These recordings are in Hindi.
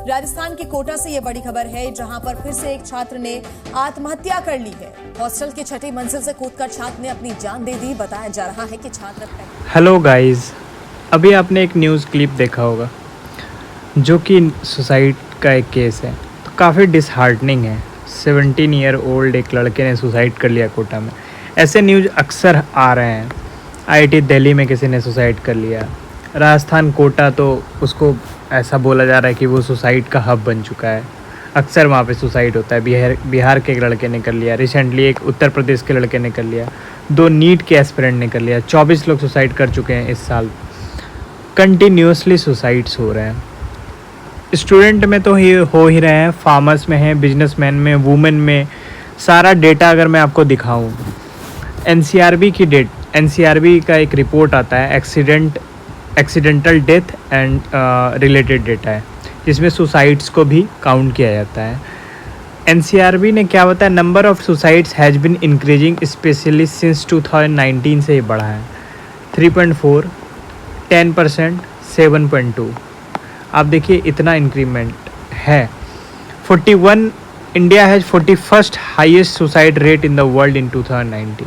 राजस्थान के कोटा से ये बड़ी खबर है, जहां पर फिर से एक छात्र ने आत्महत्या कर ली है। हॉस्टल की छठी मंजिल से कूदकर छात्र ने अपनी जान दे दी। बताया जा रहा है कि छात्र हेलो गाइस, अभी आपने एक न्यूज़ क्लिप देखा होगा जो कि सुसाइड का एक केस है। तो काफ़ी डिसहार्टनिंग है। 17 ईयर ओल्ड एक लड़के ने सुसाइड कर लिया कोटा में। ऐसे न्यूज़ अक्सर आ रहे हैं। आईआईटी दिल्ली में किसी ने सुसाइड कर लिया। राजस्थान कोटा तो उसको ऐसा बोला जा रहा है कि वो सुसाइड का हब बन चुका है। अक्सर वहाँ पे सुसाइड होता है। बिहार के एक लड़के ने कर लिया, रिसेंटली एक उत्तर प्रदेश के लड़के ने कर लिया, 2 नीट के एस्पिरेंट ने कर लिया। 24 लोग सुसाइड कर चुके हैं इस साल। कंटिन्यूसली सुसाइड्स हो रहे हैं। स्टूडेंट में तो हो ही रहे हैं, फार्मर्स में हैं, बिजनेसमैन में, वुमेन में। सारा डेटा अगर मैं आपको दिखाऊं, एनसीआरबी का एक रिपोर्ट आता है, accidental death and related data है, जिसमें सुसाइड्स को भी काउंट किया जाता है। एनसीआरबी ने क्या बताया, number of suicides has been increasing specially since 2019 से ये बढ़ा है। 3.4, 10%, 7.2। आप देखिए इतना इंक्रीमेंट है। 41 India has 41st highest suicide rate in the world in 2019।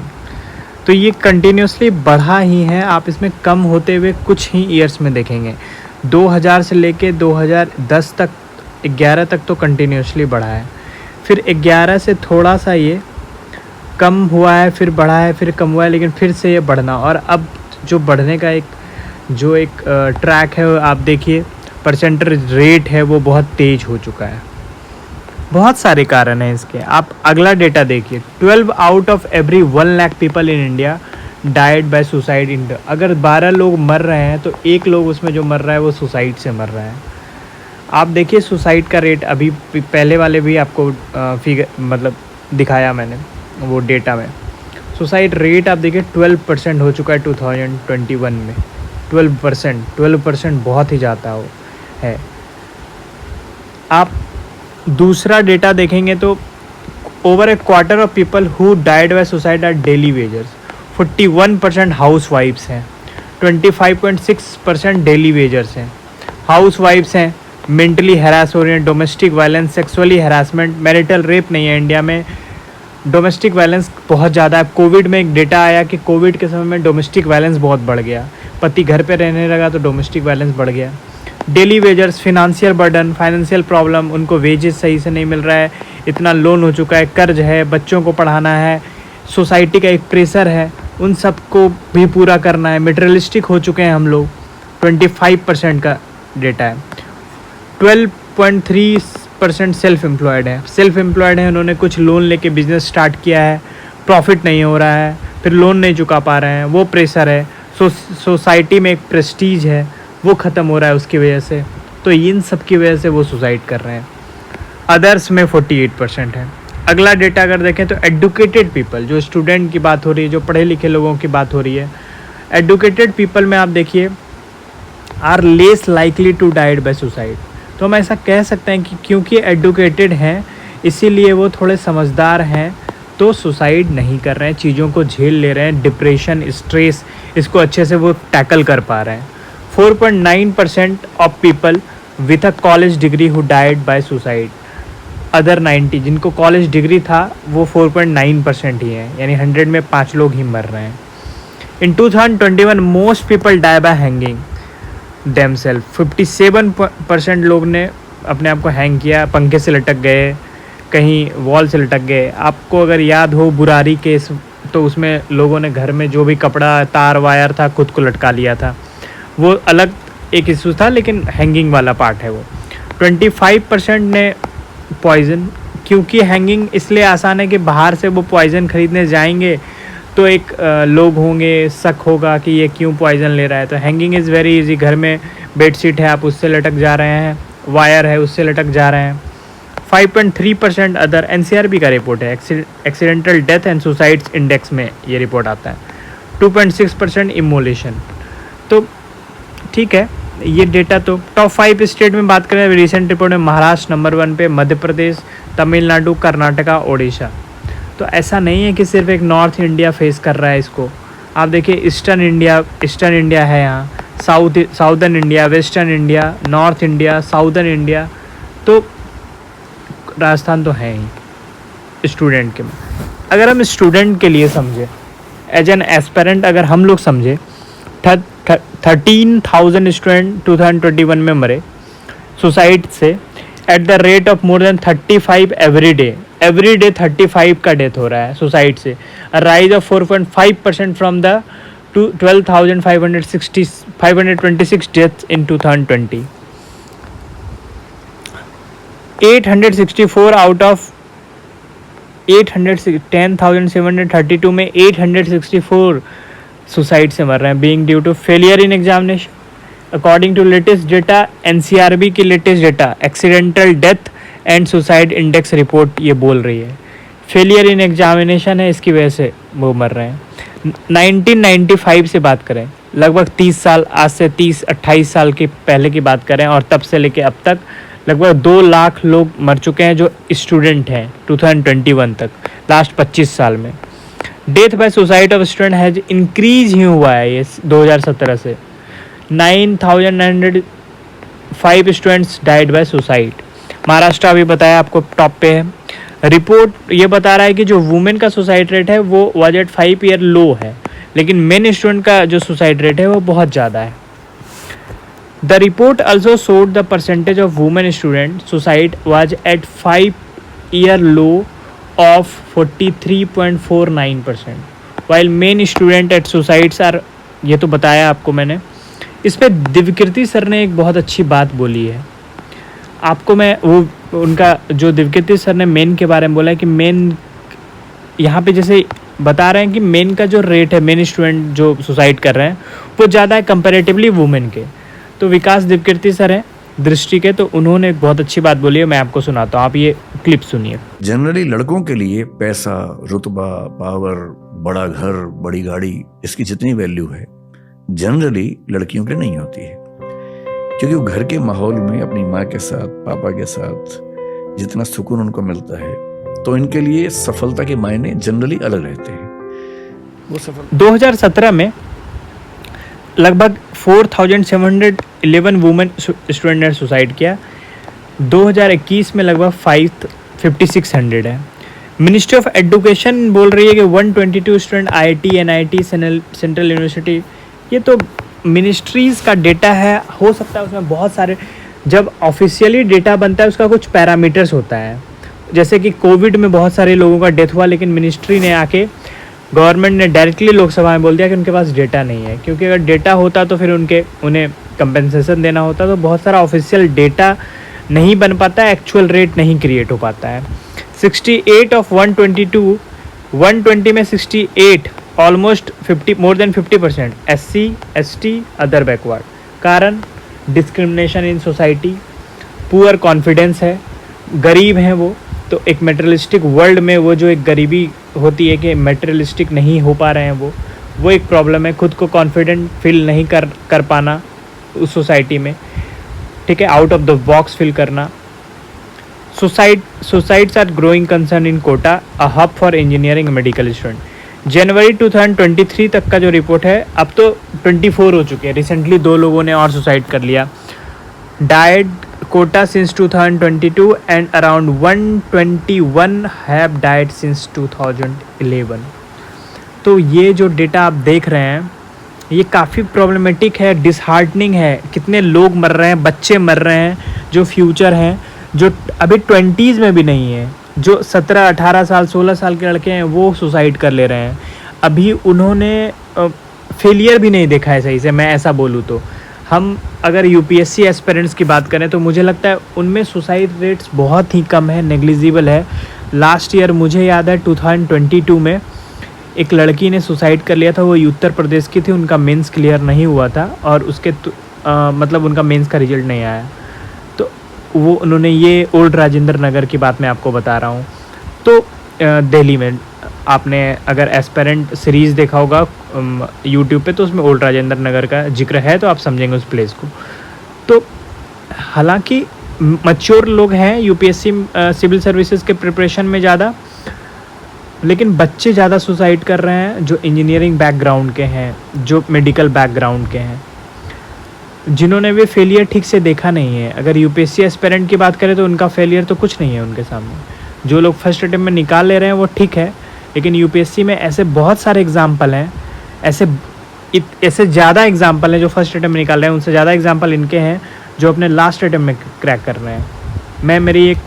तो ये कंटिन्यूसली बढ़ा ही है। आप इसमें कम होते हुए कुछ ही ईयर्स में देखेंगे। 2000 से लेके 2010 तक, 11 तक तो कंटिन्यूसली बढ़ा है। फिर 11 से थोड़ा सा ये कम हुआ है, फिर बढ़ा है, फिर कम हुआ है, लेकिन फिर से ये बढ़ना। और अब जो बढ़ने का एक ट्रैक है, आप देखिए परसेंटेज रेट है वो बहुत तेज़ हो चुका है। बहुत सारे कारण हैं इसके। आप अगला डेटा देखिए, 12 out of every 1 lakh people in India died by suicide in. अगर 12 लोग मर रहे हैं तो 1 लोग उसमें जो मर रहा है वो सुसाइड से मर रहा है। आप देखिए सुसाइड का रेट, अभी पहले वाले भी आपको फिगर दिखाया मैंने वो डेटा में। सुसाइड रेट आप देखिए 12% हो चुका है 2021 में। 12% बहुत ही ज़्यादा है। आप दूसरा डेटा देखेंगे तो over a quarter of people who died by suicide are daily wagers. 41% हाउस वाइफ्स हैं, 25.6% डेली वेजर्स हैं। हाउस वाइफ्स हैं, मेंटली हैरास हो रही हैं, domestic violence, sexually harassment, marital rape नहीं है इंडिया में। डोमेस्टिक वायलेंस बहुत ज़्यादा है। कोविड में एक डेटा आया कि कोविड के समय में डोमेस्टिक वायलेंस बहुत बढ़ गया। पति घर पे रहने लगा तो डोमेस्टिक वायलेंस बढ़ गया। Daily wagers, financial burden, financial problem, उनको वेजेस सही से नहीं मिल रहा है, इतना लोन हो चुका है, कर्ज है, बच्चों को पढ़ाना है, सोसाइटी का एक प्रेशर है, उन सब को भी पूरा करना है। मटेरियलिस्टिक हो चुके हैं हम लोग। 25% का डेटा है। 12.3% सेल्फ एम्प्लॉयड है। उन्होंने कुछ लोन लेके बिजनेस स्टार्ट किया है, प्रॉफिट नहीं हो रहा है, फिर लोन नहीं चुका पा रहे हैं, वो प्रेशर है। सोसाइटी में एक प्रेस्टीज है वो ख़त्म हो रहा है उसकी वजह से। तो इन सब की वजह से वो सुसाइड कर रहे हैं। अदर्स में 48% है। अगला डेटा अगर देखें तो एडुकेटेड पीपल, जो स्टूडेंट की बात हो रही है, जो पढ़े लिखे लोगों की बात हो रही है, एडुकेटेड पीपल में आप देखिए are less likely to died by suicide. तो हम ऐसा कह सकते हैं कि क्योंकि एडुकेटेड हैं इसीलिए वो थोड़े समझदार हैं, तो सुसाइड नहीं कर रहे हैं, चीज़ों को झेल ले रहे हैं। डिप्रेशन, स्ट्रेस, इसको अच्छे से वो टैकल कर पा रहे हैं। 4.9% of people with a college degree who died by suicide. Other 90, जिनको कॉलेज डिग्री था वो 4.9% ही है, यानी 100 में 5 लोग ही मर रहे हैं। In 2021 most people die by hanging themselves. 57% लोग ने अपने आप को हैंग किया, पंखे से लटक गए, कहीं वॉल से लटक गए। आपको अगर याद हो बुरारी केस, तो उसमें लोगों ने घर में जो भी कपड़ा, तार, वायर था, खुद को लटका लिया था। वो अलग एक इशू था, लेकिन हैंगिंग वाला पार्ट है वो। 25% ने पॉइज़न, क्योंकि हैंगिंग इसलिए आसान है कि बाहर से वो पॉइज़न खरीदने जाएंगे तो एक लोग होंगे, शक होगा कि ये क्यों पॉइज़न ले रहा है। तो हैंगिंग इज़ वेरी इजी। घर में बेडशीट है, आप उससे लटक जा रहे हैं, वायर है उससे लटक जा रहे हैं। 5.3% अदर। एनसीआरबी का रिपोर्ट है, accidental death and suicides index में ये रिपोर्ट आता है। 2.6% इमोलेशन। तो ठीक है, ये डेटा तो टॉप 5 स्टेट में बात करें, रिसेंट रिपोर्ट में महाराष्ट्र नंबर 1 पे, मध्य प्रदेश, तमिलनाडु, कर्नाटका, ओडिशा। तो ऐसा नहीं है कि सिर्फ एक नॉर्थ इंडिया फेस कर रहा है इसको। आप देखिए ईस्टर्न इंडिया है यहाँ, southern India, western India, north India, southern India, तो राजस्थान तो है ही स्टूडेंट के में। अगर हम स्टूडेंट के लिए समझे, एज एन एस्पेरेंट अगर हम लोग समझे, 13,000 स्टूडेंट 2021 में मरे सुसाइड से at the rate of more than 35 every day 35 का डेथ हो रहा है सुसाइड से, rise of 4.5% from the 12,526 deaths in 2020। 864 out of 10,732 में 864 सुसाइड से मर रहे हैं, being due to failure in examination. According to latest data, NCRB की latest data accidental death and suicide index report ये बोल रही है फेलियर इन एग्जामिनेशन है, इसकी वजह से वो मर रहे हैं। 1995 से बात करें, लगभग 30 साल, आज से 30-28 साल के पहले की बात करें, और तब से लेके अब तक लगभग 2 लाख लोग मर चुके हैं जो स्टूडेंट हैं 2021 तक, लास्ट 25 साल में। Death by suicide of student has increase ही हुआ है ये 2017 से। 9,905 students died by suicide. Maharashtra अभी बताया आपको टॉप पे है। रिपोर्ट ये बता रहा है कि जो वुमेन का सुसाइड रेट है वो वाज एट 5 ईयर लो है, लेकिन मेन स्टूडेंट का जो सुसाइड रेट है वो बहुत ज़्यादा है। The report also showed the percentage of women student suicide was at 5 year low of 43.49%, while men student at suicides are, ये तो बताया आपको मैंने। इस पर दिव्यकीर्ति सर ने एक बहुत अच्छी बात बोली है आपको, मैं वो उनका जो दिव्यकीर्ति सर ने मेन के बारे में बोला है कि मेन यहाँ पे जैसे बता रहे हैं कि मेन का जो रेट है, मेन स्टूडेंट जो सुसाइड कर रहे हैं वो ज़्यादा है कंपैरेटिवली वुमेन के। तो विकास दिव्यकीर्ति सर हैं दृष्टि के, तो उन्होंने एक बहुत अच्छी बात बोली है, मैं आपको सुनाता हूँ, आप ये क्लिप सुनिए। जनरली लड़कों के लिए पैसा, रुतबा, पावर, बड़ा घर, बड़ी गाड़ी, इसकी जितनी वैल्यू है जनरली लड़कियों के लिए नहीं होती है, क्योंकि वो घर के माहौल में अपनी माँ के साथ, पापा के साथ जितना सुकून उनको मिलता है, तो इनके लिए सफलता के मायने जनरली अलग रहते हैं। वो सफल 2017 में लगभग 4,711 वुमेन स्टूडेंट ने सुसाइड किया। 2021 में लगभग 5,600 है। मिनिस्ट्री ऑफ एजुकेशन बोल रही है कि 122 student IIT, NIT, central university, ये तो मिनिस्ट्रीज़ का डेटा है, हो सकता है उसमें बहुत सारे, जब ऑफिशियली डेटा बनता है उसका कुछ पैरामीटर्स होता है, जैसे कि कोविड में बहुत सारे लोगों का डेथ हुआ, लेकिन मिनिस्ट्री ने आके, गवर्नमेंट ने डायरेक्टली लोकसभा में बोल दिया कि उनके पास डेटा नहीं है, क्योंकि अगर डेटा होता तो फिर उन्हें कंपेंसेशन देना होता, तो बहुत सारा ऑफिशियल डेटा नहीं बन पाता है, एक्चुअल रेट नहीं क्रिएट हो पाता है। 68 ऑफ 122, 120 में 68, almost 50, more than 50% SC, ST, other backward. कारण discrimination in society, poor confidence है, गरीब हैं वो, तो एक मेटेरियलिस्टिक वर्ल्ड में वो जो एक गरीबी होती है कि मेटेरियलिस्टिक नहीं हो पा रहे हैं वो एक प्रॉब्लम है। खुद को कॉन्फिडेंट फील नहीं कर पाना उस सोसाइटी में, ठीक है, out of the box feel करना। Suicides are growing concern in Kota, a hub for engineering medical student. जनवरी 2023 तक का जो रिपोर्ट है, अब तो 24 हो चुके हैं, रिसेंटली 2 लोगों ने और सुसाइड कर लिया। Died Kota since 2022 and around 121 have died since 2011। तो ये जो डेटा आप देख रहे हैं ये काफ़ी प्रॉब्लमेटिक है, डिसहार्टनिंग है। कितने लोग मर रहे हैं, बच्चे मर रहे हैं जो फ्यूचर हैं, जो अभी 20s में भी नहीं है, जो 17, 18 साल, 16 साल के लड़के हैं वो सुसाइड कर ले रहे हैं। अभी उन्होंने फेलियर भी नहीं देखा है सही से, मैं ऐसा बोलूँ तो। हम अगर UPSC एस्पिरेंट्स की बात करें तो मुझे लगता है उनमें सुसाइड रेट्स बहुत ही कम है, नेग्लिजिबल है। लास्ट ईयर मुझे याद है 2022 में एक लड़की ने सुसाइड कर लिया था, वो उत्तर प्रदेश की थी, उनका मेंस क्लियर नहीं हुआ था और उसके मतलब उनका मेंस का रिजल्ट नहीं आया, तो वो उन्होंने, ये ओल्ड राजेंद्र नगर की बात मैं आपको बता रहा हूँ। तो दिल्ली में आपने अगर एस्पेरेंट सीरीज़ देखा होगा यूट्यूब पे, तो उसमें ओल्ड राजेंद्र नगर का जिक्र है, तो आप समझेंगे उस प्लेस को। तो हालांकि मैच्योर लोग हैं UPSC सिविल सर्विसेज के प्रिपरेशन में ज़्यादा, लेकिन बच्चे ज़्यादा सुसाइड कर रहे हैं जो इंजीनियरिंग बैकग्राउंड के हैं, जो मेडिकल बैकग्राउंड के हैं। जिन्होंने भी फेलियर ठीक से देखा नहीं है। अगर यूपीएससी एस्पिरेंट की बात करें तो उनका फेलियर तो कुछ नहीं है उनके सामने। जो लोग फर्स्ट अटेम्प्ट में निकाल ले रहे हैं वो ठीक है, लेकिन यूपीएससी में ऐसे बहुत सारे एग्जाम्पल हैं, ऐसे ज़्यादा एग्जाम्पल हैं जो फर्स्ट अटेम्प्ट में निकाल रहे हैं, उनसे ज़्यादा एग्जाम्पल इनके हैं जो अपने लास्ट अटेम्प्ट में क्रैक कर रहे हैं। मैं मेरी एक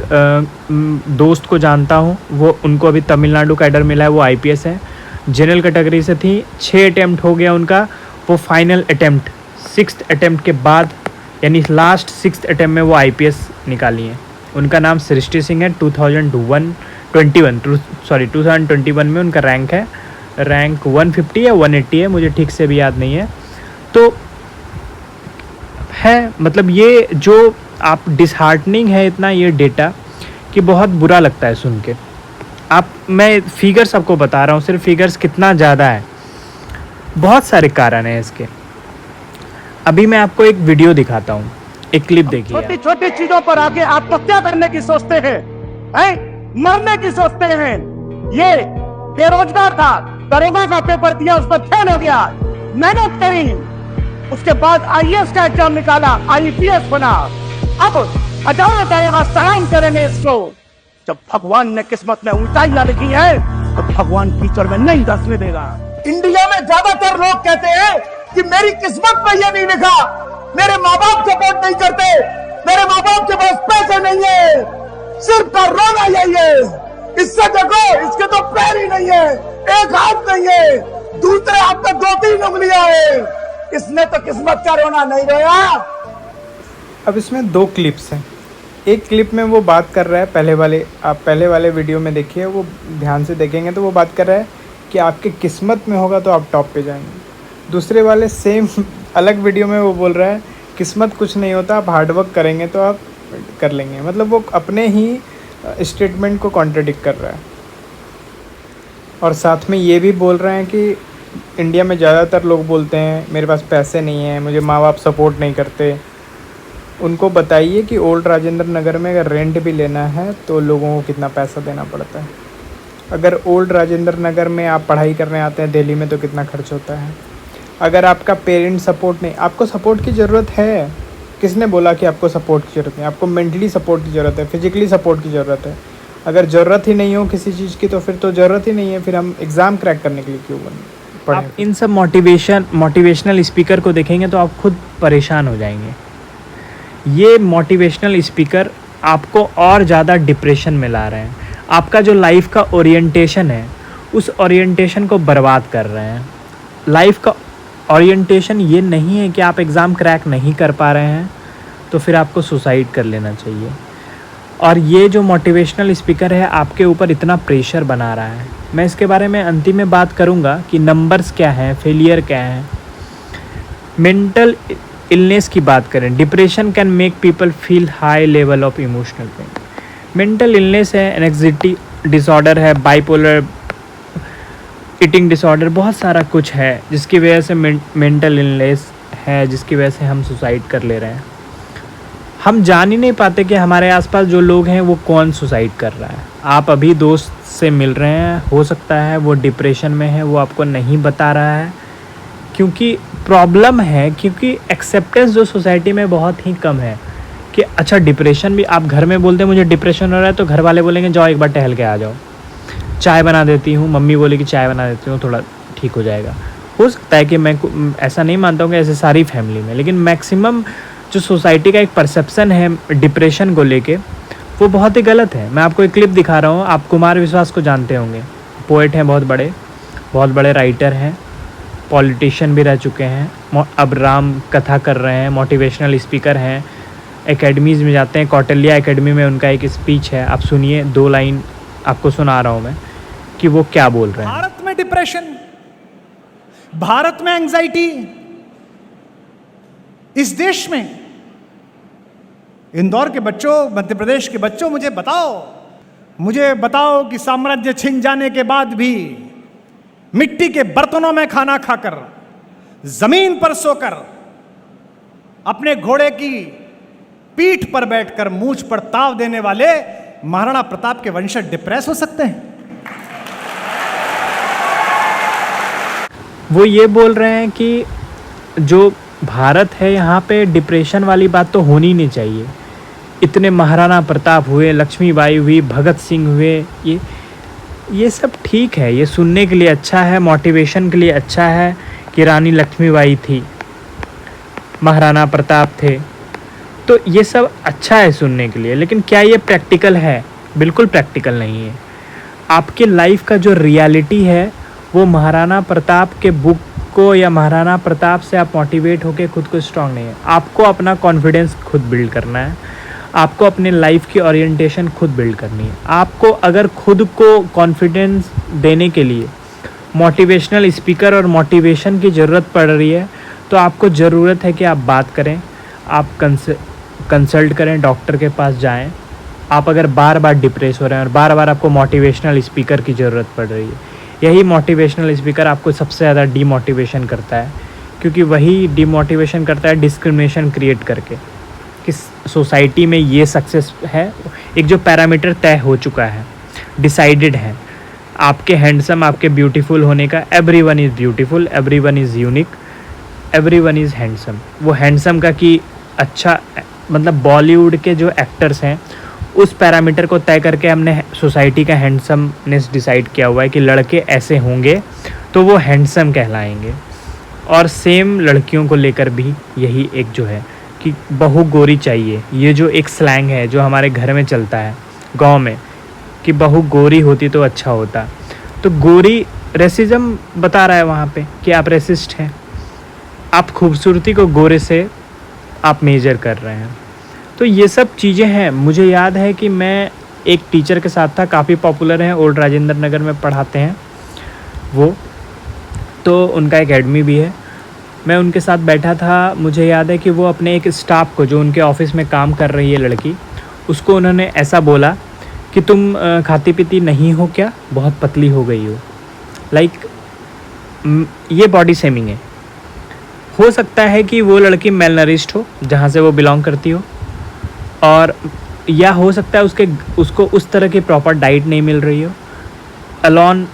दोस्त को जानता हूँ, वो उनको अभी तमिलनाडु कैडर मिला है, वो आईपीएस है, जनरल कैटेगरी से थी, 6 अटेम्प्ट हो गया उनका, वो फाइनल अटेम्प्ट 6th अटेम्प्ट के बाद यानी लास्ट 6th अटेम्प्ट में वो आईपीएस निकाली है। उनका नाम सृष्टि सिंह है। 2021 में उनका रैंक है, रैंक 150 या 180 है, मुझे ठीक से भी याद नहीं है। तो है मतलब ये जो आप डिसहार्टनिंग है इतना ये डेटा कि बहुत बुरा लगता है सुन के। मैं फिगर्स आपको बता रहा हूँ, सिर्फ फिगर्स कितना ज़्यादा है, बहुत सारे कारण हैं इसके। अभी मैं आपको एक वीडियो दिखाता हूँ, एक क्लिप देखिए। छोटी छोटी चीजों पर आके आत्महत्या करने की सोचते हैं, मरने की सोचते हैं। ये बेरोजगार था, दरोगा का पेपर दिया, उस पर फेल हो गया, मेहनत करी, उसके बाद आईएएस का एग्जाम निकाला, आईपीएस बना। अब अदालत आएगा, सलाम करेंगे इसको। जब भगवान ने किस्मत में ऊंचाइयां लिखी है तो भगवान कीचड़ में नहीं धंसने देगा। इंडिया में ज्यादातर लोग कहते हैं कि मेरी किस्मत में ये नहीं लिखा, मेरे माँ बाप सपोर्ट नहीं करते, मेरे माँ बाप के पास पैसे नहीं है, सिर्फ का रोना यही है। इससे देखो, इसके तो पैर ही नहीं है, एक हाथ नहीं है, दूसरे हाथ में 2-3 उंगलियां है। इसने तो किस्मत का रोना नहीं रोया। अब इसमें 2 क्लिप्स हैं। एक क्लिप में वो बात कर रहा है, आप पहले वाले वीडियो में देखिए, वो ध्यान से देखेंगे तो वो बात कर रहा है कि आपकी किस्मत में होगा तो आप टॉप पे जाएंगे। दूसरे वाले सेम अलग वीडियो में वो बोल रहा है किस्मत कुछ नहीं होता, आप हार्डवर्क करेंगे तो आप कर लेंगे। मतलब वो अपने ही स्टेटमेंट को कॉन्ट्रडिक्ट कर रहा है। और साथ में ये भी बोल रहे हैं कि इंडिया में ज़्यादातर लोग बोलते हैं मेरे पास पैसे नहीं हैं, मुझे माँ बाप सपोर्ट नहीं करते। उनको बताइए कि ओल्ड राजेंद्र नगर में अगर रेंट भी लेना है तो लोगों को कितना पैसा देना पड़ता है। अगर ओल्ड राजेंद्र नगर में आप पढ़ाई करने आते हैं दिल्ली में तो कितना खर्च होता है। अगर आपका पेरेंट सपोर्ट नहीं, आपको सपोर्ट की ज़रूरत है, किसने बोला कि आपको सपोर्ट की ज़रूरत नहीं? आपको मेंटली सपोर्ट की ज़रूरत है, फिजिकली सपोर्ट की ज़रूरत है। अगर ज़रूरत ही नहीं हो किसी चीज़ की तो फिर तो ज़रूरत ही नहीं है, फिर हम एग्ज़ाम क्रैक करने के लिए क्यों पढ़ें? आप इन सब मोटिवेशनल स्पीकर को देखेंगे तो आप खुद परेशान हो जाएंगे। ये मोटिवेशनल स्पीकर आपको और ज़्यादा डिप्रेशन में ला रहे हैं। आपका जो लाइफ का ओरिएंटेशन है उस ओरिएंटेशन को बर्बाद कर रहे हैं। लाइफ का ओरिएंटेशन ये नहीं है कि आप एग्ज़ाम क्रैक नहीं कर पा रहे हैं तो फिर आपको सुसाइड कर लेना चाहिए। और ये जो मोटिवेशनल स्पीकर है आपके ऊपर इतना प्रेशर बना रहा है। मैं इसके बारे में अंतिम में बात करूँगा कि नंबर्स क्या हैं, फेलियर क्या हैं। मेंटल इलनेस की बात करें, depression can make people feel high level of emotional pain. Mental illness है, एंग्जाइटी डिसऑर्डर है, बाइपोलर ईटिंग डिसऑर्डर, बहुत सारा कुछ है जिसकी वजह से मेंटल इलनेस है, जिसकी वजह से हम सुसाइड कर ले रहे हैं। हम जान ही नहीं पाते कि हमारे आसपास जो लोग हैं वो कौन सुसाइड कर रहा है। आप अभी दोस्त से मिल रहे हैं, हो सकता है वो डिप्रेशन में है, वो आपको नहीं बता रहा है क्योंकि प्रॉब्लम है, क्योंकि एक्सेप्टेंस जो सोसाइटी में बहुत ही कम है कि अच्छा डिप्रेशन भी, आप घर में बोलते हैं मुझे डिप्रेशन हो रहा है तो घर वाले बोलेंगे जाओ एक बार टहल के आ जाओ, चाय बना देती हूँ, मम्मी बोले कि चाय बना देती हूँ थोड़ा ठीक हो जाएगा। हो सकता है कि मैं ऐसा नहीं मानता हूँ कि ऐसे सारी फैमिली में, लेकिन मैक्सिमम जो सोसाइटी का एक परसेप्शन है डिप्रेशन को लेके वो बहुत ही गलत है। मैं आपको एक क्लिप दिखा रहा हूँ। आप कुमार विश्वास को जानते होंगे, पोएट हैं, बहुत बड़े राइटर हैं, पॉलिटिशियन भी रह चुके हैं, अब राम कथा कर रहे हैं, मोटिवेशनल स्पीकर हैं, एकेडमीज़ में जाते हैं। कौटिल्य एकेडमी में उनका एक स्पीच है, आप सुनिए, 2 लाइन आपको सुना रहा हूँ मैं कि वो क्या बोल रहे हैं। भारत में डिप्रेशन, भारत में एंजाइटी, इस देश में इंदौर के बच्चों, मध्य प्रदेश के बच्चों, मुझे बताओ कि साम्राज्य छिन जाने के बाद भी मिट्टी के बर्तनों में खाना खाकर, जमीन पर सोकर, अपने घोड़े की पीठ पर बैठकर मूंछ पर ताव देने वाले महाराणा प्रताप के वंशज डिप्रेस हो सकते हैं? वो ये बोल रहे हैं कि जो भारत है, यहाँ पे डिप्रेशन वाली बात तो होनी नहीं चाहिए। इतने महाराणा प्रताप हुए, लक्ष्मीबाई हुई, भगत सिंह हुए, ये सब ठीक है, ये सुनने के लिए अच्छा है, मोटिवेशन के लिए अच्छा है कि रानी लक्ष्मीबाई थी, महाराणा प्रताप थे, तो ये सब अच्छा है सुनने के लिए। लेकिन क्या ये प्रैक्टिकल है? बिल्कुल प्रैक्टिकल नहीं है। आपके लाइफ का जो रियलिटी है वो महाराणा प्रताप के बुक को या महाराणा प्रताप से आप मोटिवेट होकर खुद को स्ट्रांग नहीं है। आपको अपना कॉन्फिडेंस खुद बिल्ड करना है, आपको अपने लाइफ की ओरिएंटेशन खुद बिल्ड करनी है। आपको अगर खुद को कॉन्फिडेंस देने के लिए मोटिवेशनल स्पीकर और मोटिवेशन की ज़रूरत पड़ रही है तो आपको ज़रूरत है कि आप बात करें, आप कंसल्ट करें, डॉक्टर के पास जाएं। आप अगर बार बार डिप्रेस हो रहे हैं और बार बार आपको मोटिवेशनल स्पीकर की ज़रूरत पड़ रही है, यही मोटिवेशनल स्पीकर आपको सबसे ज़्यादा डीमोटिवेशन करता है, क्योंकि वही डीमोटिवेशन करता है डिस्क्रिमिनेशन क्रिएट करके कि सोसाइटी में ये सक्सेस है, एक जो पैरामीटर तय हो चुका है, डिसाइडेड है, आपके हैंडसम, आपके ब्यूटीफुल होने का, everyone is beautiful, everyone is unique, everyone is handsome. वो हैंडसम का कि अच्छा, मतलब बॉलीवुड के जो एक्टर्स हैं उस पैरामीटर को तय करके हमने सोसाइटी का हैंडसमनेस डिसाइड किया हुआ है कि लड़के ऐसे होंगे तो वो हैंडसम कहलाएंगे। और सेम लड़कियों को लेकर भी यही एक जो है कि बहू गोरी चाहिए, ये जो एक स्लैंग है जो हमारे घर में चलता है गांव में कि बहू गोरी होती तो अच्छा होता, तो गोरी रेसिज्म बता रहा है वहाँ पे कि आप रेसिस्ट हैं, आप खूबसूरती को गोरे से आप मेजर कर रहे हैं। तो ये सब चीज़ें हैं। मुझे याद है कि मैं एक टीचर के साथ था, काफ़ी पॉपुलर हैं, ओल्ड राजेंद्र नगर में पढ़ाते हैं वो, तो उनका एकेडमी भी है। मैं उनके साथ बैठा था, मुझे याद है कि वो अपने एक स्टाफ को, जो उनके ऑफिस में काम कर रही है लड़की, उसको उन्होंने ऐसा बोला कि तुम खाती पीती नहीं हो क्या, बहुत पतली हो गई हो। लाइक ये बॉडी शेमिंग है। हो सकता है कि वो लड़की मेलनरिश्ड हो जहाँ से वो बिलोंग करती हो, और या हो सकता है उसको उस तरह की प्रॉपर डाइट नहीं मिल रही हो, अलॉन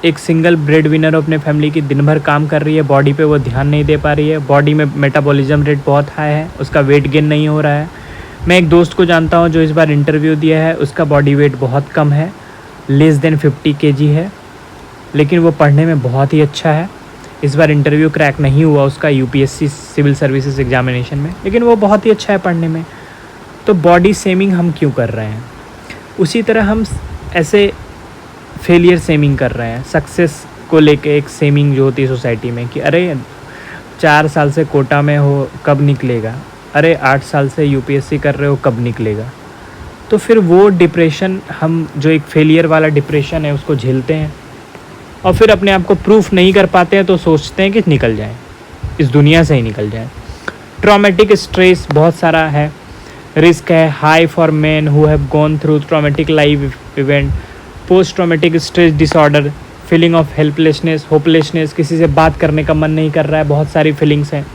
एक सिंगल ब्रेड विनर अपने फैमिली की, दिन भर काम कर रही है, बॉडी पे वो ध्यान नहीं दे पा रही है, बॉडी में मेटाबॉलिज्म रेट बहुत हाई है, उसका वेट गेन नहीं हो रहा है। मैं एक दोस्त को जानता हूँ जो इस बार इंटरव्यू दिया है, उसका बॉडी वेट बहुत कम है, लेस देन 50 kg है, लेकिन वो पढ़ने में बहुत ही अच्छा है। इस बार इंटरव्यू क्रैक नहीं हुआ उसका यूपीएससी सिविल सर्विसेज एग्जामिनेशन में, लेकिन वो बहुत ही अच्छा है पढ़ने में। तो बॉडी शेमिंग हम क्यों कर रहे हैं? उसी तरह हम ऐसे फेलियर शेमिंग कर रहे हैं, सक्सेस को लेके एक शेमिंग जो होती है सोसाइटी में कि अरे 4 साल से कोटा में हो कब निकलेगा, अरे 8 साल से यूपीएससी कर रहे हो कब निकलेगा। तो फिर वो डिप्रेशन, हम जो एक फेलियर वाला डिप्रेशन है उसको झेलते हैं और फिर अपने आप को प्रूफ नहीं कर पाते हैं, तो सोचते हैं कि निकल जाएं, इस दुनिया से ही निकल जाएं। ट्रॉमेटिक स्ट्रेस बहुत सारा है, रिस्क है high for man who have gone through traumatic life event, post traumatic stress disorder, feeling of helplessness, hopelessness, किसी से बात करने का मन नहीं कर रहा है, बहुत सारी फीलिंग्स हैं।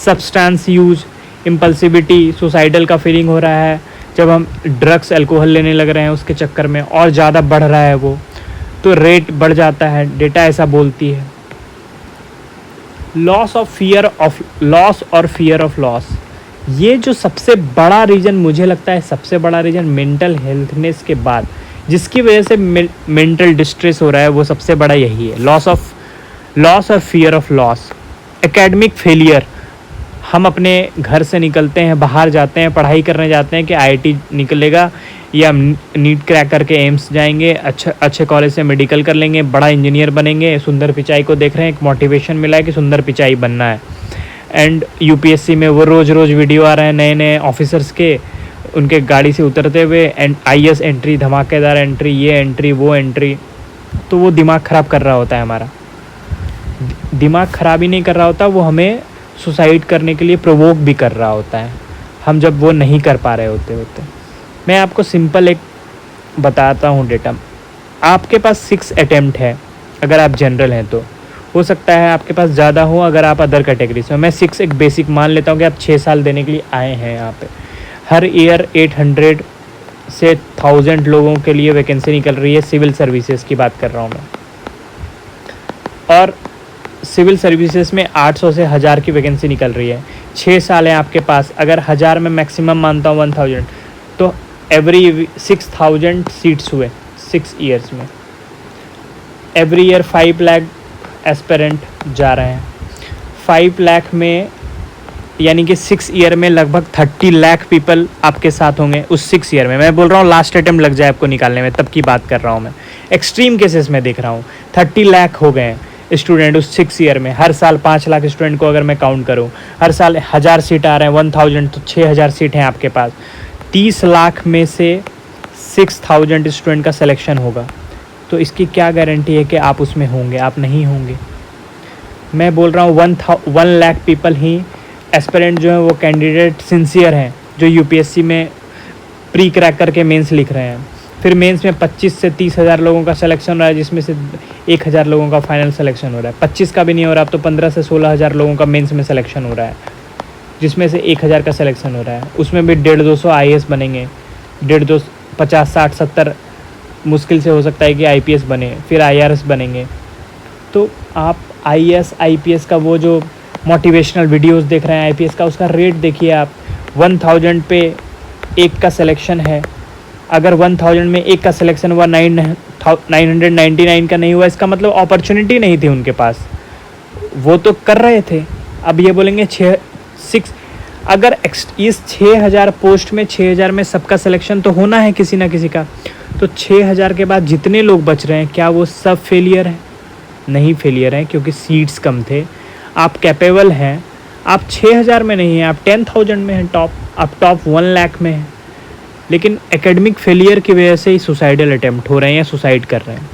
सब्सटेंस यूज, इम्पल्सिविटी, सुसाइडल का फीलिंग हो रहा है जब हम ड्रग्स अल्कोहल लेने लग रहे हैं, उसके चक्कर में और ज़्यादा बढ़ रहा है वो, तो रेट बढ़ जाता है, डेटा ऐसा बोलती है। लॉस और फियर ऑफ लॉस, ये जो सबसे बड़ा रीज़न मुझे लगता है, सबसे बड़ा रीज़न मेंटल हेल्थनेस के बाद जिसकी वजह से मेंटल डिस्ट्रेस हो रहा है, वो सबसे बड़ा यही है, लॉस और fear of loss. Academic failure, हम अपने घर से निकलते हैं, बाहर जाते हैं, पढ़ाई करने जाते हैं कि आईआईटी निकलेगा या नीट क्रैक करके एम्स जाएंगे, अच्छे कॉलेज से मेडिकल कर लेंगे, बड़ा इंजीनियर बनेंगे। सुंदर पिचाई को देख रहे हैं, एक मोटिवेशन मिला है कि सुंदर पिचाई बनना है। एंड यूपीएससी में वो रोज़ वीडियो आ रहे हैं नए नए ऑफिसर्स के, उनके गाड़ी से उतरते हुए, एंड आईएएस एंट्री, धमाकेदार एंट्री, ये एंट्री वो एंट्री, तो वो दिमाग ख़राब कर रहा होता है हमारा। दिमाग ख़राब ही नहीं कर रहा होता, वो हमें सुसाइड करने के लिए प्रोवोक भी कर रहा होता है, हम जब वो नहीं कर पा रहे होते। मैं आपको सिंपल एक बताता हूँ डेटा। आपके पास 6 अटैम्प्ट है अगर आप जनरल हैं, तो हो सकता है आपके पास ज़्यादा हो अगर आप अदर कैटेगरी से हो। मैं 6 एक बेसिक मान लेता हूँ कि आप 6 साल देने के लिए आए हैं यहाँ पे। हर ईयर 800 से 1000 लोगों के लिए वैकेंसी निकल रही है, सिविल सर्विसेज की बात कर रहा हूँ मैं। और सिविल सर्विसेज में 800 से 1000 की वैकेंसी निकल रही है, 6 साल है आपके पास, अगर 1000 में मैक्सिमम मानता हूँ 1000, तो एवरी 6000 सीट्स हुए 6 ईयर्स में। एवरी ईयर 5 लाख एस्पिरेंट जा रहे हैं, 5 लाख में यानी कि 6 ईयर में लगभग 30 लाख पीपल आपके साथ होंगे उस 6 ईयर में। मैं बोल रहा हूँ लास्ट अटेम्प्ट लग जाए आपको निकालने में, तब की बात कर रहा हूँ मैं। एक्सट्रीम केसेस में देख रहा हूँ 30 लाख हो गए हैं स्टूडेंट उस 6 ईयर में। हर साल 5 लाख स्टूडेंट को अगर मैं काउंट करूँ, हर साल 1000 सीट आ रहे हैं, 1000 तो 6000 सीट हैं आपके पास। 30 लाख में से 6000 स्टूडेंट का सिलेक्शन होगा, तो इसकी क्या गारंटी है कि आप उसमें होंगे? आप नहीं होंगे। मैं बोल रहा हूँ 1 लाख पीपल ही एस्पिरेंट जो है वो कैंडिडेट सिंसियर हैं, जो यूपीएससी में प्री क्रैक करके मेंस लिख रहे हैं। फिर मेंस में 25 से 30 हज़ार लोगों का सिलेक्शन हो रहा है, जिसमें से 1000 लोगों का फाइनल सिलेक्शन हो रहा है। 25 का भी नहीं हो रहा, अब तो 15 से 16 हज़ार लोगों का मेंस में सिलेक्शन हो रहा है, जिसमें से 1000 का सिलेक्शन हो रहा है। उसमें भी 150-200 IAS बनेंगे, 150, 50, 60, 70 मुश्किल से हो सकता है कि IPS बने, फिर IRS बनेंगे। तो आप IAS IPS का वो जो मोटिवेशनल वीडियोस देख रहे हैं IPS का, उसका रेट देखिए आप। 1000 पे एक का सिलेक्शन है, अगर 1000 में एक का सिलेक्शन हुआ, 999 का नहीं हुआ, इसका मतलब अपॉर्चुनिटी नहीं थी उनके पास, वो तो कर रहे थे। अब ये बोलेंगे 6 अगर इस 6000 पोस्ट में 6000 में सबका सिलेक्शन तो होना है किसी ना किसी का, तो 6000 के बाद जितने लोग बच रहे हैं क्या वो सब फेलियर हैं? नहीं फेलियर हैं, क्योंकि सीट्स कम थे। आप कैपेबल हैं, आप 6000 में नहीं हैं, आप 10,000 में हैं टॉप, आप टॉप 1 लाख में हैं, लेकिन एकेडमिक फेलियर की वजह से ही सुसाइडल अटेम्प्ट हो रहे हैं या सुसाइड कर रहे हैं।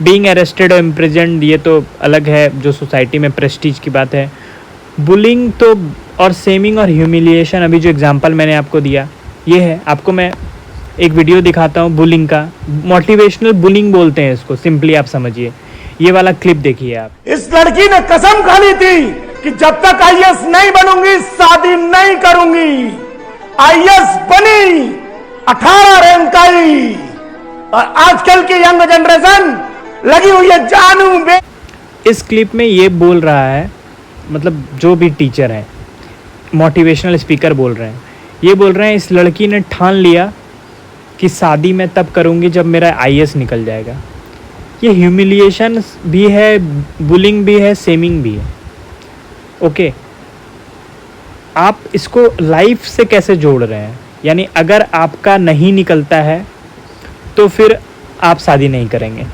बीइंग अरेस्टेड और इम्प्रिजन्ड ये तो अलग है, जो सोसाइटी में प्रेस्टीज की बात है। बुलिंग तो और सेमिंग और ह्यूमिलिएशन, अभी जो एग्जांपल मैंने आपको दिया ये है। आपको मैं एक वीडियो दिखाता हूँ बुलिंग का, मोटिवेशनल बुलिंग बोलते हैं इसको, सिंपली आप समझिए। ये वाला क्लिप देखिए आप। इस लड़की ने कसम खा ली थी कि जब तक IAS नहीं बनूंगी शादी नहीं करूंगी। IAS बनी, 18 रैंक आई, और आजकल की यंग जनरेशन लगी हुई है जानू बे। इस क्लिप में ये बोल रहा है, मतलब जो भी टीचर है, मोटिवेशनल स्पीकर बोल रहे हैं, ये बोल रहे हैं इस लड़की ने ठान लिया कि शादी मैं तब करूंगी जब मेरा IAS निकल जाएगा। ये ह्यूमिलिएशन भी है, बुलिंग भी है, सेमिंग भी है। ओके, आप इसको लाइफ से कैसे जोड़ रहे हैं? यानी अगर आपका नहीं निकलता है तो फिर आप शादी नहीं करेंगे,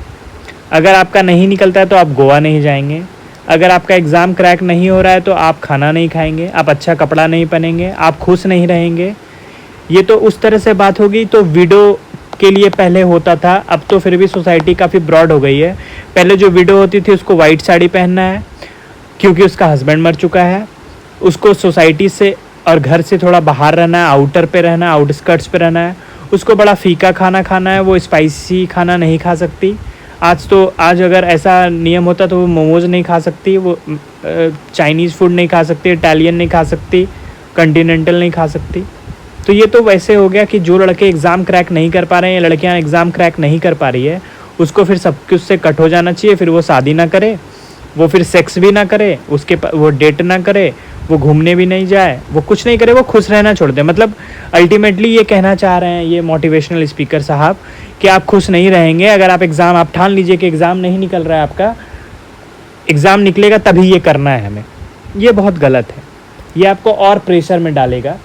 अगर आपका नहीं निकलता है तो आप गोवा नहीं जाएंगे, अगर आपका एग्ज़ाम क्रैक नहीं हो रहा है तो आप खाना नहीं खाएंगे, आप अच्छा कपड़ा नहीं पहनेंगे, आप खुश नहीं रहेंगे। ये तो उस तरह से बात होगी। तो विडो के लिए पहले होता था, अब तो फिर भी सोसाइटी काफ़ी ब्रॉड हो गई है। पहले जो विडो होती थी उसको वाइट साड़ी पहनना है क्योंकि उसका हस्बैंड मर चुका है, उसको सोसाइटी से और घर से थोड़ा बाहर रहना है, आउटर पे रहना है, आउटस्कर्ट्स पे रहना है, उसको बड़ा फीका खाना खाना है, वो स्पाइसी खाना नहीं खा सकती। आज अगर ऐसा नियम होता तो वो मोमोज नहीं खा सकती, वो चाइनीज़ फूड नहीं खा सकती, इटालियन नहीं खा सकती, कॉन्टिनेंटल नहीं खा सकती। तो ये तो वैसे हो गया कि जो लड़के एग्ज़ाम क्रैक नहीं कर पा रहे हैं या लड़कियां एग्ज़ाम क्रैक नहीं कर पा रही है, उसको फिर सब कुछ से कट हो जाना चाहिए। फिर वो शादी ना करे, वो फिर सेक्स भी ना करे, वो डेट ना करे, वो घूमने भी नहीं जाए, वो कुछ नहीं करे, वो खुश रहना छोड़ दे। मतलब अल्टीमेटली ये कहना चाह रहे हैं ये मोटिवेशनल स्पीकर साहब कि आप खुश नहीं रहेंगे। अगर आप ठान लीजिए कि एग्ज़ाम नहीं निकल रहा है आपका, एग्ज़ाम निकलेगा तभी ये करना है हमें। ये बहुत गलत है। ये आपको और प्रेशर में डालेगा,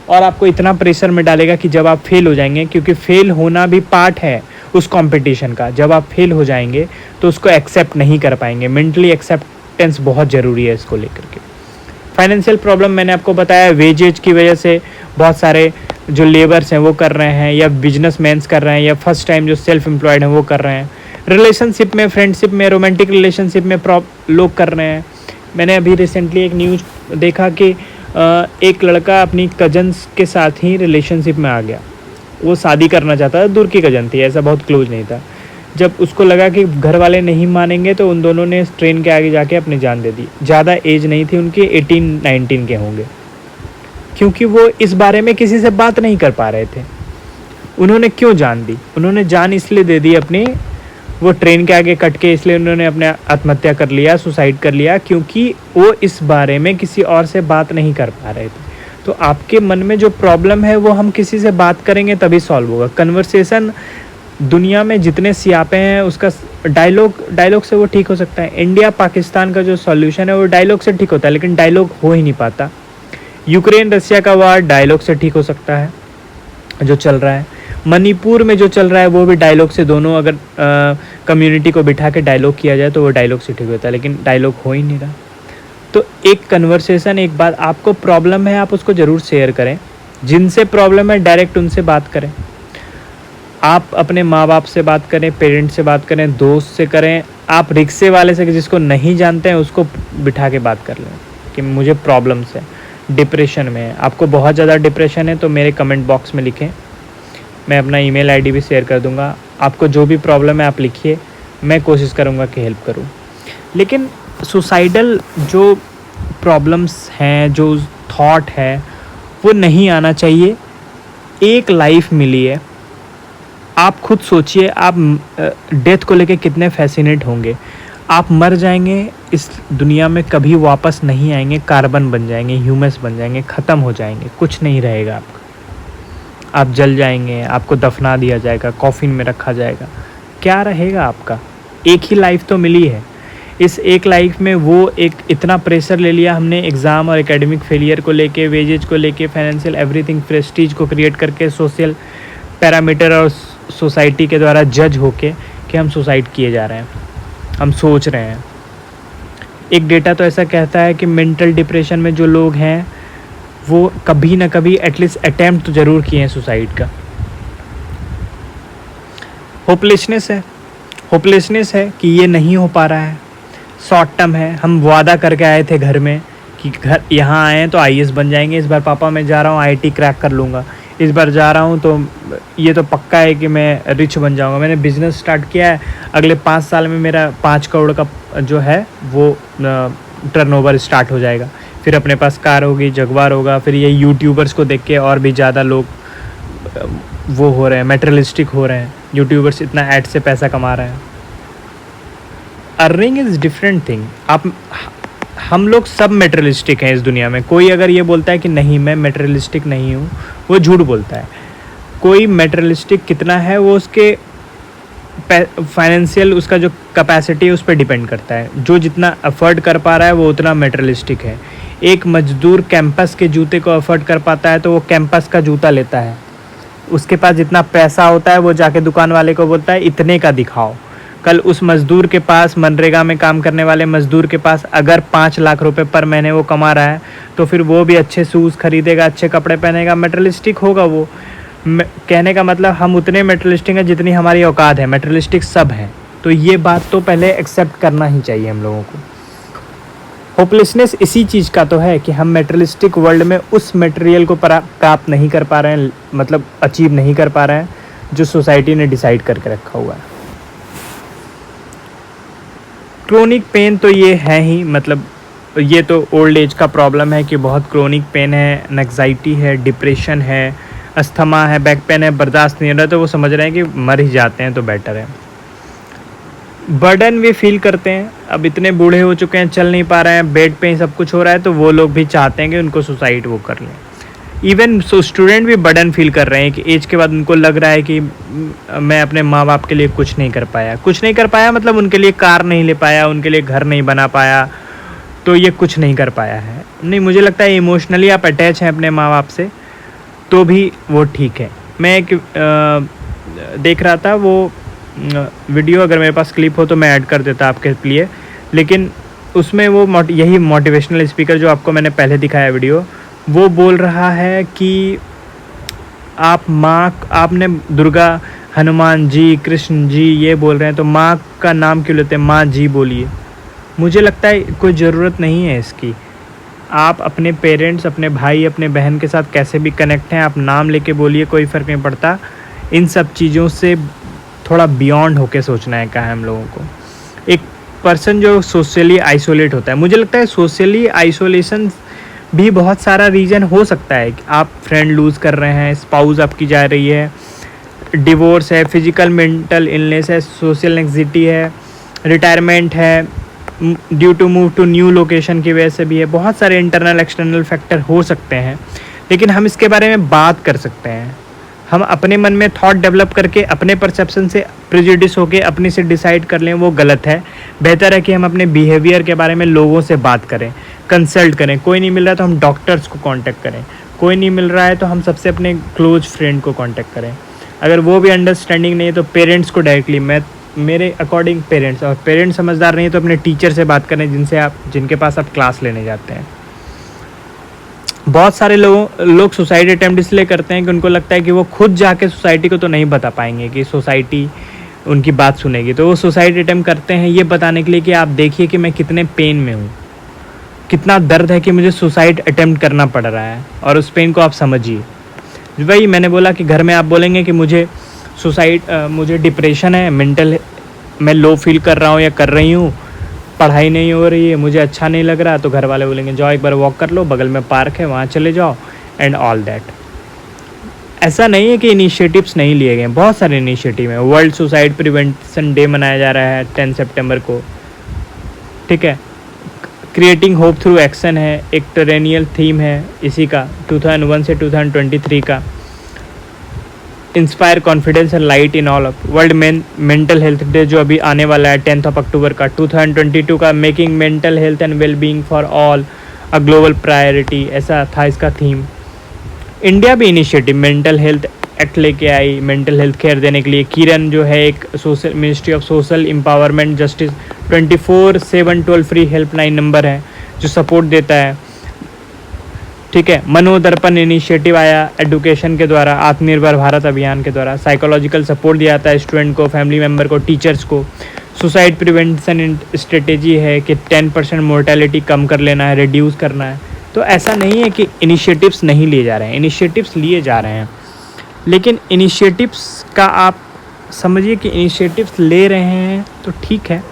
और आपको इतना प्रेशर में डालेगा कि जब आप फेल हो जाएंगे, क्योंकि फेल होना भी पार्ट है उस कंपटीशन का, जब आप फेल हो जाएंगे तो उसको एक्सेप्ट नहीं कर पाएंगे। मेंटली एक्सेप्टेंस बहुत ज़रूरी है इसको लेकर के। फाइनेंशियल प्रॉब्लम मैंने आपको बताया, वेजेज की वजह से बहुत सारे जो लेबर्स हैं वो कर रहे हैं, या बिजनेसमैन्स कर रहे हैं, या फर्स्ट टाइम जो सेल्फ एम्प्लॉयड हैं वो कर रहे हैं। रिलेशनशिप में, फ्रेंडशिप में, रोमांटिक रिलेशनशिप में लोग कर रहे हैं। मैंने अभी रिसेंटली एक न्यूज़ देखा कि एक लड़का अपनी कजन्स के साथ ही रिलेशनशिप में आ गया। वो शादी करना चाहता था, दूर की कजन थी, ऐसा बहुत क्लोज नहीं था। जब उसको लगा कि घर वाले नहीं मानेंगे तो उन दोनों ने ट्रेन के आगे जाके अपनी जान दे दी। ज़्यादा एज नहीं थी उनकी, 18-19 के होंगे, क्योंकि वो इस बारे में किसी से बात नहीं कर पा रहे थे। उन्होंने क्यों जान दी? उन्होंने जान इसलिए दे दी अपनी वो ट्रेन के आगे कट के इसलिए उन्होंने अपने आत्महत्या कर लिया, सुसाइड कर लिया, क्योंकि वो इस बारे में किसी और से बात नहीं कर पा रहे थे। तो आपके मन में जो प्रॉब्लम है वो हम किसी से बात करेंगे तभी सॉल्व होगा। कन्वर्सेशन, दुनिया में जितने सियापे हैं उसका डायलॉग से वो ठीक हो सकता है। इंडिया पाकिस्तान का जो सॉल्यूशन है वो डायलॉग से ठीक होता है, लेकिन डायलॉग हो ही नहीं पाता। यूक्रेन रशिया का वार डायलॉग से ठीक हो सकता है जो चल रहा है। मणिपुर में जो चल रहा है वो भी डायलॉग से, दोनों अगर कम्युनिटी को बिठा के डायलॉग किया जाए तो वो डायलॉग से ठीक होता है, लेकिन डायलॉग हो ही नहीं रहा। तो एक कन्वर्सेशन, एक बात, आपको प्रॉब्लम है आप उसको ज़रूर शेयर करें। जिनसे प्रॉब्लम है डायरेक्ट उनसे बात करें। आप अपने माँ बाप से बात करें, पेरेंट्स से बात करें, दोस्त से करें, आप रिक्शे वाले से जिसको नहीं जानते हैं उसको बिठा के बात कर लें कि मुझे प्रॉब्लम्स है, डिप्रेशन में है। आपको बहुत ज़्यादा डिप्रेशन है तो मेरे कमेंट बॉक्स में लिखें, मैं अपना ईमेल आईडी भी शेयर कर दूंगा। आपको जो भी प्रॉब्लम है आप लिखिए, मैं कोशिश करूंगा कि हेल्प करूं। लेकिन सुसाइडल जो प्रॉब्लम्स हैं, जो थॉट है, वो नहीं आना चाहिए। एक लाइफ मिली है, आप खुद सोचिए, आप डेथ को लेके कितने फैसिनेट होंगे। आप मर जाएंगे, इस दुनिया में कभी वापस नहीं आएंगे, कार्बन बन जाएंगे, ह्यूमस बन जाएंगे, ख़त्म हो जाएंगे, कुछ नहीं रहेगा आपका। आप जल जाएंगे, आपको दफना दिया जाएगा, कॉफिन में रखा जाएगा, क्या रहेगा आपका? एक ही लाइफ तो मिली है। इस एक लाइफ में वो एक इतना प्रेशर ले लिया हमने एग्ज़ाम और एकेडमिक फेलियर को लेके, वेजेज को लेके, फाइनेंशियल एवरीथिंग, प्रेस्टीज को क्रिएट करके, सोशल पैरामीटर और सोसाइटी के द्वारा जज होके कि हम सुसाइड किए जा रहे हैं, हम सोच रहे हैं। एक डेटा तो ऐसा कहता है कि मेंटल डिप्रेशन में जो लोग हैं वो कभी ना कभी एटलीस्ट अटेम्प्ट तो ज़रूर किए हैं सुसाइड का। होपलेसनेस है कि ये नहीं हो पा रहा है, शॉर्ट टर्म है। हम वादा करके आए थे घर में कि घर यहाँ आए हैं तो IAS बन जाएंगे, इस बार पापा मैं जा रहा हूँ IIT क्रैक कर लूँगा, इस बार जा रहा हूँ तो ये तो पक्का है कि मैं रिच बन जाऊँगा। मैंने बिज़नेस स्टार्ट किया है, अगले 5 साल में मेरा 5 करोड़ का जो है वो टर्नओवर स्टार्ट हो जाएगा। फिर अपने पास कार होगी, जगवार होगा। फिर ये यूट्यूबर्स को देख के और भी ज़्यादा लोग वो हो रहे हैं, मेटेरियलिस्टिक हो रहे हैं। यूट्यूबर्स इतना ऐड से पैसा कमा रहे हैं। Earning is different thing. हम लोग सब मेटेरियलिस्टिक हैं इस दुनिया में। कोई अगर ये बोलता है कि नहीं मैं मेटेरियलिस्टिक नहीं हूँ, वो झूठ बोलता है। कोई मेटेरियलिस्टिक कितना है वो उसके फाइनेंशियल, उसका जो कैपेसिटी है उस पर डिपेंड करता है। जो जितना अफोर्ड कर पा रहा है वो उतना मेटेरियलिस्टिक है। एक मजदूर कैंपस के जूते को अफोर्ड कर पाता है तो वो कैंपस का जूता लेता है। उसके पास जितना पैसा होता है वो जाके दुकान वाले को बोलता है इतने का दिखाओ। कल उस मज़दूर के पास, मनरेगा में काम करने वाले मज़दूर के पास अगर 5 लाख रुपए पर महीने वो कमा रहा है तो फिर वो भी अच्छे शूज़ खरीदेगा, अच्छे कपड़े पहनेगा, मेटेरियलिस्टिक होगा वो। कहने का मतलब हम उतने मेटेरियलिस्टिक हैं जितनी हमारी औकात है। मेटेरियलिस्टिक सब हैं। तो ये बात तो पहले एक्सेप्ट करना ही चाहिए हम लोगों को। होपलेसनेस इसी चीज़ का तो है कि हम मेटेरियलिस्टिक वर्ल्ड में उस मटेरियल को प्राप्त नहीं कर पा रहे हैं, मतलब अचीव नहीं कर पा रहे हैं जो सोसाइटी ने डिसाइड करके रखा हुआ है। क्रोनिक पेन तो ये है ही, मतलब ये तो ओल्ड एज का प्रॉब्लम है कि बहुत क्रोनिक पेन है, एंग्जाइटी है, डिप्रेशन है, अस्थमा है, बैक पेन है, बर्दाश्त नहीं हो रहा, तो वो समझ रहे हैं कि मर ही जाते हैं तो बेटर है। बर्डन भी फील करते हैं, अब इतने बूढ़े हो चुके हैं, चल नहीं पा रहे हैं, बेड पे ही सब कुछ हो रहा है, तो वो लोग भी चाहते हैं कि उनको सुसाइड वो कर लें। इवन स्टूडेंट भी बर्डन फील कर रहे हैं कि एज के बाद उनको लग रहा है कि मैं अपने माँ बाप के लिए कुछ नहीं कर पाया, मतलब उनके लिए कार नहीं ले पाया, उनके लिए घर नहीं बना पाया, तो ये कुछ नहीं कर पाया है। नहीं, मुझे लगता है इमोशनली आप अटैच हैं अपने माँ बाप से तो भी वो ठीक है। मैं एक देख रहा था वो वीडियो, अगर मेरे पास क्लिप हो तो मैं ऐड कर देता आपके लिए, लेकिन उसमें वो यही मोटिवेशनल स्पीकर जो आपको मैंने पहले दिखाया वीडियो, वो बोल रहा है कि आपने दुर्गा, हनुमान जी, कृष्ण जी ये बोल रहे हैं तो माँ का नाम क्यों लेते हैं? माँ जी बोलिए। मुझे लगता है कोई ज़रूरत नहीं है इसकी। आप अपने पेरेंट्स, अपने भाई, अपने बहन के साथ कैसे भी कनेक्ट हैं, आप नाम लेके बोलिए, कोई फ़र्क नहीं पड़ता। इन सब चीज़ों से थोड़ा बियॉन्ड होके सोचना है कहा है हम लोगों को। एक पर्सन जो सोशली आइसोलेट होता है, मुझे लगता है सोशली आइसोलेशन भी बहुत सारा रीज़न हो सकता है कि आप फ्रेंड लूज़ कर रहे हैं, स्पाउस आपकी जा रही है, डिवोर्स है, फिजिकल मेंटल इलनेस है, सोशल एंग्जाइटी है, रिटायरमेंट है, due to move to new location की वजह से भी है। बहुत सारे इंटरनल एक्सटर्नल फैक्टर हो सकते हैं, लेकिन हम इसके बारे में बात कर सकते हैं। हम अपने मन में थॉट डेवलप करके अपने परसेप्शन से प्रेजुडिस होके अपने से डिसाइड कर लें, वो गलत है। बेहतर है कि हम अपने बिहेवियर के बारे में लोगों से बात करें, कंसल्ट करें। कोई नहीं मिल रहा है तो हम डॉक्टर्स को कांटेक्ट करें, कोई नहीं मिल रहा है तो हम सबसे अपने क्लोज फ्रेंड को कांटेक्ट करें। अगर वो भी अंडरस्टैंडिंग नहीं है तो पेरेंट्स को डायरेक्टली, मेरे अकॉर्डिंग पेरेंट्स, और पेरेंट्स समझदार नहीं है तो अपने टीचर से बात करें जिनके पास आप क्लास लेने जाते हैं। बहुत सारे लोग सुसाइड अटेम्प्ट इसलिए करते हैं कि उनको लगता है कि वो खुद जाके सोसाइटी को तो नहीं बता पाएंगे कि सोसाइटी उनकी बात सुनेगी, तो वो सुसाइड अटेम्प्ट करते हैं ये बताने के लिए कि आप देखिए कि मैं कितने पेन में हूँ, कितना दर्द है कि मुझे सुसाइड अटेम्प्ट करना पड़ रहा है, और उस पेन को आप समझिए। वही मैंने बोला कि घर में आप बोलेंगे कि मुझे डिप्रेशन है, मैं लो फील कर रहा हूँ या कर रही हूँ, पढ़ाई नहीं हो रही है, मुझे अच्छा नहीं लग रहा, तो घर वाले बोलेंगे जाओ एक बार वॉक कर लो, बगल में पार्क है वहाँ चले जाओ, एंड ऑल दैट। ऐसा नहीं है कि इनिशिएटिव्स नहीं लिए गए, बहुत सारे इनिशिएटिव हैं। वर्ल्ड सुसाइड प्रिवेंशन डे मनाया जा रहा है 10 सितंबर को, ठीक है। क्रिएटिंग होप थ्रू एक्शन है, एक ट्रेनियल थीम है इसी का 2001 से 2023 का। Inspire confidence and light in all of world mental health day जो अभी आने वाला है 10 अक्टूबर का 2022 का। Making mental health and wellbeing for all a global priority, ऐसा था इसका थीम। इंडिया भी इनिशिएटिव मेंटल हेल्थ एक्ट लेके आई, मेंटल हेल्थ केयर देने के लिए। किरण जो है एक social ministry of social empowerment justice 24/7 toll free helpline number है जो सपोर्ट देता है, ठीक है। मनोदर्पण इनिशिएटिव आया एडुकेशन के द्वारा, आत्मनिर्भर भारत अभियान के द्वारा। साइकोलॉजिकल सपोर्ट दिया जाता है स्टूडेंट को, फैमिली मेम्बर को, टीचर्स को। सुसाइड प्रिवेंशन स्ट्रेटेजी है कि 10% मोर्टेलिटी कम कर लेना है, रिड्यूस करना है। तो ऐसा नहीं है कि इनिशिएटिव्स नहीं लिए जा रहे हैं, इनिशिएटिव्स लिए जा रहे हैं, लेकिन इनिशिएटिव्स का आप समझिए कि इनिशिएटिव्स ले रहे हैं तो ठीक है,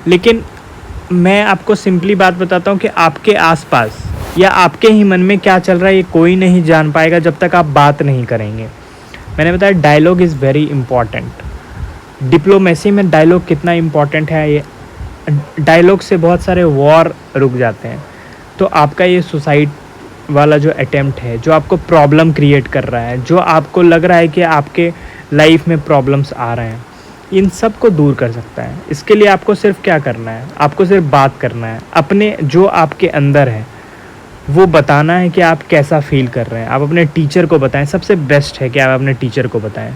लेकिन मैं आपको सिंपली बात बताता हूँ कि आपके आसपास या आपके ही मन में क्या चल रहा है ये कोई नहीं जान पाएगा जब तक आप बात नहीं करेंगे। मैंने बताया dialogue is very important. Diplomacy में डायलॉग कितना इम्पॉर्टेंट है, ये डायलॉग से बहुत सारे वॉर रुक जाते हैं। तो आपका ये सुसाइड वाला जो अटेम्प्ट है, जो आपको प्रॉब्लम क्रिएट कर रहा है, जो आपको लग रहा है कि आपके लाइफ में प्रॉब्लम्स आ रहे हैं, इन सब को दूर कर सकता है। इसके लिए आपको सिर्फ क्या करना है, आपको सिर्फ बात करना है, अपने जो आपके अंदर है वो बताना है कि आप कैसा फील कर रहे हैं। आप अपने टीचर को बताएं, सबसे बेस्ट है कि आप अपने टीचर को बताएं,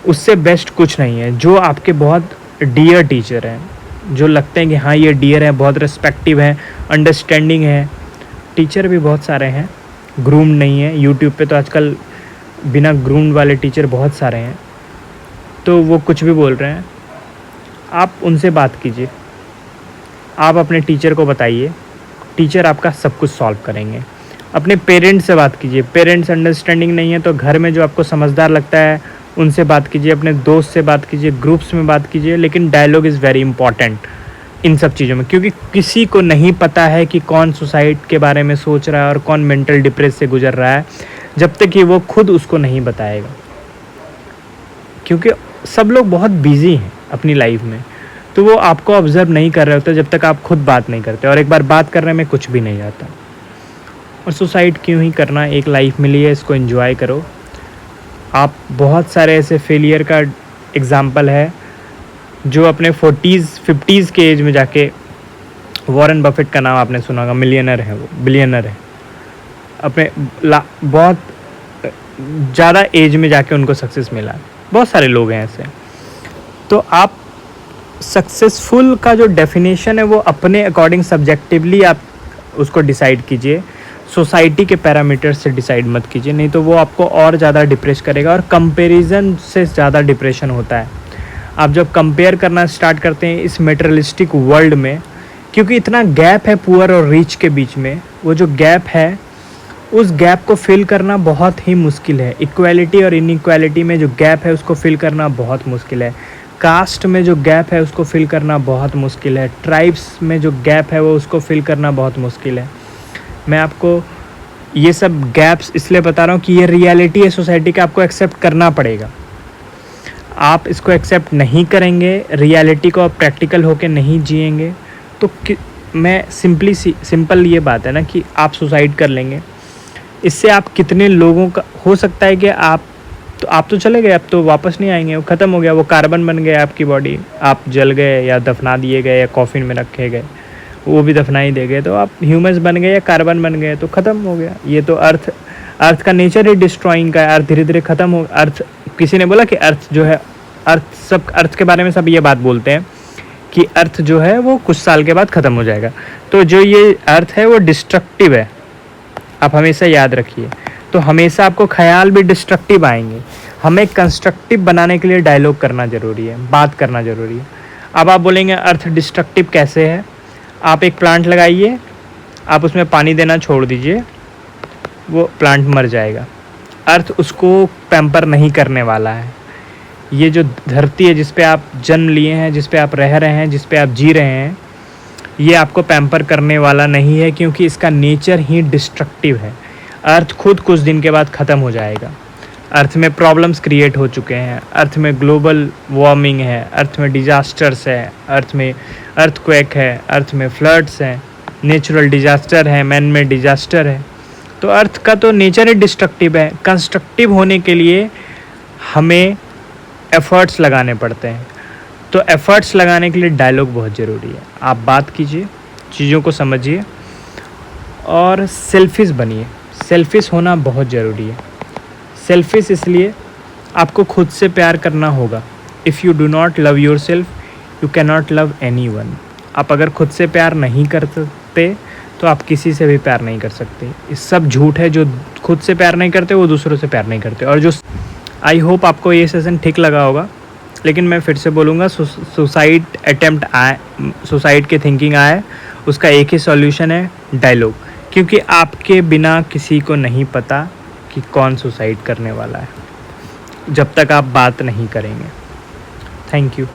उससे बेस्ट कुछ नहीं है। जो आपके बहुत डियर टीचर हैं, जो लगते हैं कि हाँ ये डियर है, बहुत रिस्पेक्टिव है, अंडरस्टैंडिंग है। टीचर भी बहुत सारे हैं, ग्रूम नहीं है। यूट्यूब पे तो आजकल बिना ग्रूम वाले टीचर बहुत सारे हैं, तो वो कुछ भी बोल रहे हैं, आप उनसे बात कीजिए, आप अपने टीचर को बताइए, टीचर आपका सब कुछ सॉल्व करेंगे। अपने पेरेंट्स से बात कीजिए, पेरेंट्स अंडरस्टैंडिंग नहीं है तो घर में जो आपको समझदार लगता है उनसे बात कीजिए, अपने दोस्त से बात कीजिए, ग्रुप्स में बात कीजिए, लेकिन डायलॉग इज़ वेरी इंपॉर्टेंट इन सब चीज़ों में, क्योंकि किसी को नहीं पता है कि कौन सुसाइड के बारे में सोच रहा है और कौन मेंटल डिप्रेस से गुजर रहा है जब तक कि वो खुद उसको नहीं बताएगा। क्योंकि सब लोग बहुत बिजी हैं अपनी लाइफ में, तो वो आपको ऑब्जर्व नहीं कर रहे होते जब तक आप खुद बात नहीं करते, और एक बार बात करने में कुछ भी नहीं जाता। और सुसाइड क्यों ही करना, एक लाइफ मिली है, इसको एंजॉय करो। आप बहुत सारे ऐसे फेलियर का एग्जाम्पल है जो अपने 40s 50s के एज में जाके, वॉरेन बफेट का नाम आपने सुना होगा, मिलियनर है वो, बिलियनर है, अपने बहुत ज़्यादा एज में जाके उनको सक्सेस मिला। बहुत सारे लोग हैं ऐसे। तो आप सक्सेसफुल का जो डेफिनेशन है वो अपने अकॉर्डिंग सब्जेक्टिवली आप उसको डिसाइड कीजिए, सोसाइटी के पैरामीटर्स से डिसाइड मत कीजिए, नहीं तो वो आपको और ज़्यादा डिप्रेस करेगा। और कंपैरिजन से ज़्यादा डिप्रेशन होता है। आप जब कंपेयर करना स्टार्ट करते हैं इस मेटेरियलिस्टिक वर्ल्ड में, क्योंकि इतना गैप है पुअर और रिच के बीच में, वो जो गैप है उस गैप को फिल करना बहुत ही मुश्किल है। इक्वालिटी और इनइक्वालिटी में जो गैप है उसको फिल करना बहुत मुश्किल है। कास्ट में जो गैप है उसको फिल करना बहुत मुश्किल है। ट्राइब्स में जो गैप है वो उसको फिल करना बहुत मुश्किल है। मैं आपको ये सब गैप्स इसलिए बता रहा हूँ कि ये रियलिटी है सोसाइटी का, आपको एक्सेप्ट करना पड़ेगा। आप इसको एक्सेप्ट नहीं करेंगे, रियलिटी को आप प्रैक्टिकल होके नहीं जिएंगे तो मैं सिंपल ये बात है ना कि आप सुसाइड कर लेंगे। इससे आप कितने लोगों का हो सकता है कि आप तो चले गए, अब तो वापस नहीं आएंगे, वो ख़त्म हो गया, वो कार्बन बन गया आपकी बॉडी, आप जल गए या दफना दिए गए या कॉफिन में रखे गए, वो भी दफना ही दे गए, तो आप ह्यूमंस बन गए या कार्बन बन गए तो ख़त्म हो गया। ये तो अर्थ का नेचर ही डिस्ट्रॉइंग का है। अर्थ धीरे धीरे ख़त्म हो, अर्थ किसी ने बोला कि अर्थ जो है, अर्थ के बारे में सब ये बात बोलते हैं कि अर्थ जो है वो कुछ साल के बाद ख़त्म हो जाएगा। तो जो ये अर्थ है वो डिस्ट्रक्टिव है, आप हमेशा याद रखिए। तो हमेशा आपको ख्याल भी डिस्ट्रक्टिव आएंगे। हमें कंस्ट्रक्टिव बनाने के लिए डायलॉग करना ज़रूरी है, बात करना ज़रूरी है। अब आप बोलेंगे अर्थ डिस्ट्रक्टिव कैसे है? आप एक प्लांट लगाइए, आप उसमें पानी देना छोड़ दीजिए, वो प्लांट मर जाएगा। अर्थ उसको पैम्पर नहीं करने वाला है। ये जो धरती है जिस पे आप जन्म लिए हैं, जिस पे आप रह रहे हैं, जिस पे आप जी रहे हैं, ये आपको पैम्पर करने वाला नहीं है, क्योंकि इसका नेचर ही डिस्ट्रक्टिव है। अर्थ खुद कुछ दिन के बाद ख़त्म हो जाएगा। अर्थ में प्रॉब्लम्स क्रिएट हो चुके हैं, अर्थ में ग्लोबल वार्मिंग है, अर्थ में डिजास्टर्स है, अर्थ में अर्थक्वेक है, अर्थ में फ्लड्स हैं, नेचुरल डिजास्टर है, मैन मेड डिजास्टर है। तो अर्थ का तो नेचर ही डिस्ट्रक्टिव है। कंस्ट्रक्टिव होने के लिए हमें एफ़र्ट्स लगाने पड़ते हैं। तो एफ़र्ट्स लगाने के लिए डायलॉग बहुत ज़रूरी है। आप बात कीजिए, चीज़ों को समझिए और सेल्फिश बनिए। सेल्फिश होना बहुत ज़रूरी है। सेल्फिश इसलिए आपको खुद से प्यार करना होगा। If you do not love your self, you can not love any one. आप अगर खुद से प्यार नहीं कर सकते तो आप किसी से भी प्यार नहीं कर सकते। ये सब झूठ है। जो खुद से प्यार नहीं करते वो दूसरों से प्यार नहीं करते। और जो आई होप आपको ये सेशन ठीक लगा होगा, लेकिन मैं फिर से बोलूँगा, सुसाइड के थिंकिंग आए, उसका एक ही सॉल्यूशन है, डायलॉग। क्योंकि आपके बिना किसी को नहीं पता कि कौन सुसाइड करने वाला है, जब तक आप बात नहीं करेंगे। Thank you.